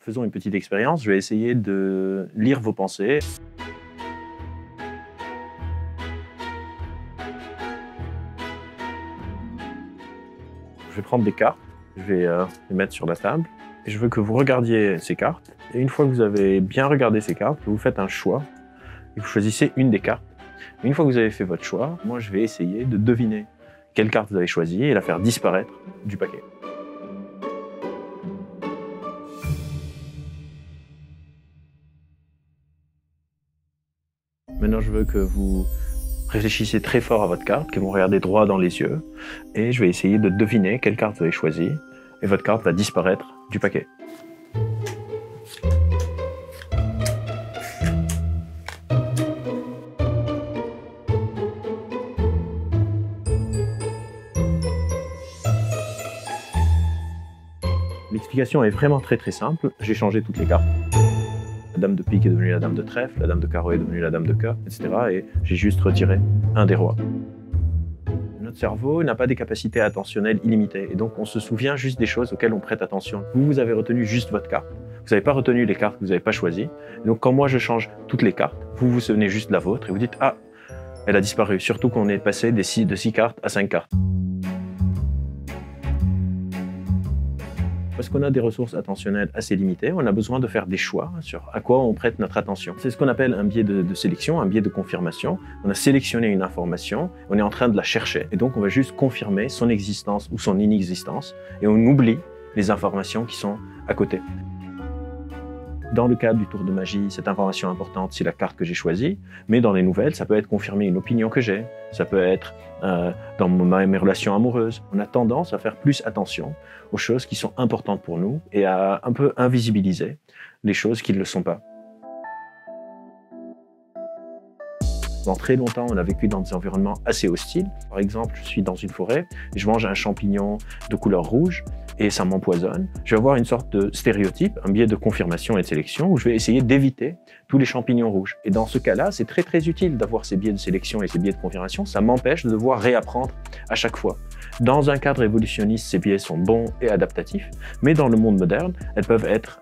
Faisons une petite expérience. Je vais essayer de lire vos pensées. Je vais prendre des cartes, je vais les mettre sur la table et je veux que vous regardiez ces cartes. Et une fois que vous avez bien regardé ces cartes, vous faites un choix et vous choisissez une des cartes. Et une fois que vous avez fait votre choix, moi je vais essayer de deviner quelle carte vous avez choisie et la faire disparaître du paquet. Maintenant, je veux que vous réfléchissez très fort à votre carte, que vous regardez droit dans les yeux, et je vais essayer de deviner quelle carte vous avez choisie, et votre carte va disparaître du paquet. L'explication est vraiment très simple. J'ai changé toutes les cartes. La dame de pique est devenue la dame de trèfle, la dame de carreau est devenue la dame de cœur, etc. Et j'ai juste retiré un des rois. Notre cerveau n'a pas des capacités attentionnelles illimitées, et donc on se souvient juste des choses auxquelles on prête attention. Vous avez retenu juste votre carte. Vous n'avez pas retenu les cartes que vous n'avez pas choisies. Et donc quand moi je change toutes les cartes, vous vous souvenez juste de la vôtre et vous dites « Ah, elle a disparu », surtout qu'on est passé de 6 cartes à 5 cartes. Parce qu'on a des ressources attentionnelles assez limitées, on a besoin de faire des choix sur à quoi on prête notre attention. C'est ce qu'on appelle un biais de sélection, un biais de confirmation. On a sélectionné une information, on est en train de la chercher. Et donc on va juste confirmer son existence ou son inexistence et on oublie les informations qui sont à côté. Dans le cadre du tour de magie, cette information importante, c'est la carte que j'ai choisie, mais dans les nouvelles, ça peut être confirmer une opinion que j'ai, ça peut être dans mes relations amoureuses. On a tendance à faire plus attention aux choses qui sont importantes pour nous et à un peu invisibiliser les choses qui ne le sont pas. Pendant très longtemps, on a vécu dans des environnements assez hostiles. Par exemple, je suis dans une forêt, et je mange un champignon de couleur rouge et ça m'empoisonne. Je vais avoir une sorte de stéréotype, un biais de confirmation et de sélection où je vais essayer d'éviter tous les champignons rouges. Et dans ce cas-là, c'est très utile d'avoir ces biais de sélection et ces biais de confirmation. Ça m'empêche de devoir réapprendre à chaque fois. Dans un cadre évolutionniste, ces biais sont bons et adaptatifs, mais dans le monde moderne, elles peuvent être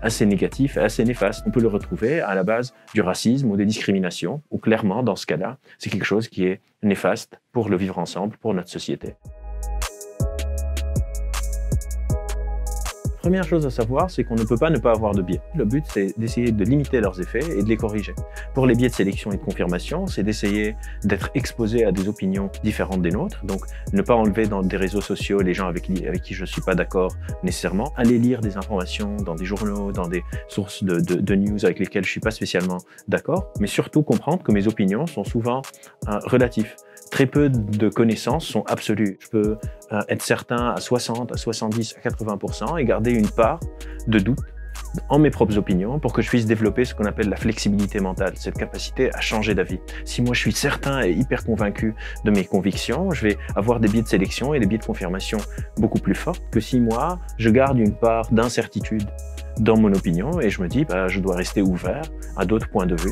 assez négatifs et assez néfastes. On peut le retrouver à la base du racisme ou des discriminations, où clairement, dans ce cas-là, c'est quelque chose qui est néfaste pour le vivre ensemble, pour notre société. Première chose à savoir, c'est qu'on ne peut pas ne pas avoir de biais. Le but, c'est d'essayer de limiter leurs effets et de les corriger. Pour les biais de sélection et de confirmation, c'est d'essayer d'être exposé à des opinions différentes des nôtres, donc ne pas enlever dans des réseaux sociaux les gens avec qui je ne suis pas d'accord nécessairement, aller lire des informations dans des journaux, dans des sources de news avec lesquelles je ne suis pas spécialement d'accord, mais surtout comprendre que mes opinions sont souvent relatives. Très peu de connaissances sont absolues. Je peux être certain à 60, à 70, à 80% et garder une part de doute en mes propres opinions pour que je puisse développer ce qu'on appelle la flexibilité mentale, cette capacité à changer d'avis. Si moi je suis certain et hyper convaincu de mes convictions, je vais avoir des biais de sélection et des biais de confirmation beaucoup plus forts que si moi je garde une part d'incertitude dans mon opinion et je me dis je dois rester ouvert à d'autres points de vue.